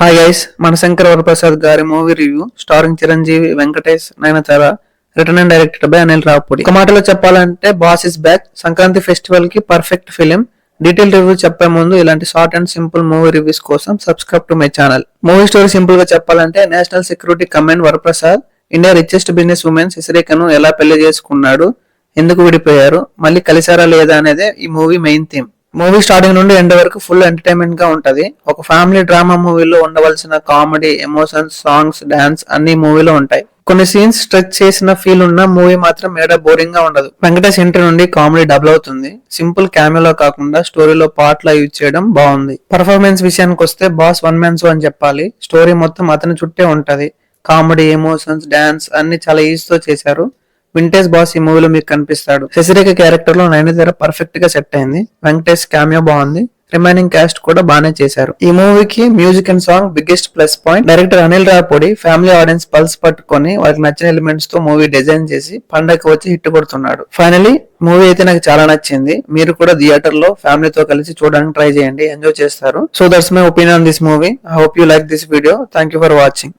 Hi guys, మన శంకర్ వరప్రసాద్ గారి movie review starring Chiranjeevi, Venkatesh, Nayanthara, written and directed by Anil Ravipudi. ఒక మాటలో చెప్పాలంటే boss is back. Sankranti festival కి పర్ఫెక్ట్ ఫిలిం. డీటెయిల్ రివ్యూ చెప్పే ముందు ఇలాంటి short and simple movie reviews కోసం subscribe to my channel. Movie story simple గా చెప్పాలంటే national security command Varaprasad India richest business women శశిరేఖను ఎలా పెళ్లి చేసుకున్నాడు, ఎందుకు విడిపోయారు, మళ్ళీ కలిసారా లేదా అనేదే ఈ movie main theme. Movie starting నుండి ఎండ్ వరకు ఫుల్ ఎంటర్టైన్మెంట్ గా ఉంటది. ఒక ఫ్యామిలీ డ్రామా మూవీలో ఉండవలసిన కామెడీ, ఎమోషన్స్, సాంగ్స్, డాన్స్ అన్ని మూవీలో ఉంటాయి. కొన్ని సీన్స్ స్ట్రెచ్ చేసిన ఫీల్ ఉన్న మూవీ మాత్రం ఏడా బోరింగ్ గా ఉండదు. వెంకటేష్ ఎంట్రీ నుండి కామెడీ డబుల్ అవుతుంది. సింపుల్ క్యామియోలో కాకుండా స్టోరీలో పార్ట్లా యూజ్ చేయడం బాగుంది. పర్ఫార్మెన్స్ విషయానికి వస్తే బాస్ వన్ మ్యాన్ షో అని చెప్పాలి. స్టోరీ మొత్తం అతని చుట్టే ఉంటది. కామెడీ, ఎమోషన్స్, డాన్స్ అన్ని చాలా ఈజీతో చేశారు. వింటేజ్ బాస్ ఈ మూవీలో మీకు కనిపిస్తాడు. శశిరేఖ క్యారెక్టర్ లో నయనతార పర్ఫెక్ట్ గా సెట్ అయింది. వెంకటేష్ క్యామియో బాగుంది. రిమైనింగ్ క్యాస్ట్ కూడా బాగానే చేశారు. ఈ మూవీకి music and song biggest plus point. Director Anil Ravipudi family audience pulse పట్టుకొని వాళ్ళకి నచ్చిన ఎలిమెంట్స్ తో మూవీ డిజైన్ చేసి పండగకి వచ్చి హిట్ కొడుతున్నాడు. ఫైనలీ మూవీ అయితే నాకు చాలా నచ్చింది. మీరు కూడా థియేటర్ లో ఫ్యామిలీతో కలిసి చూడడానికి ట్రై చేయండి, ఎంజాయ్ చేస్తారు. So that's my opinion on this movie. I hope you like this video. Thank you for watching.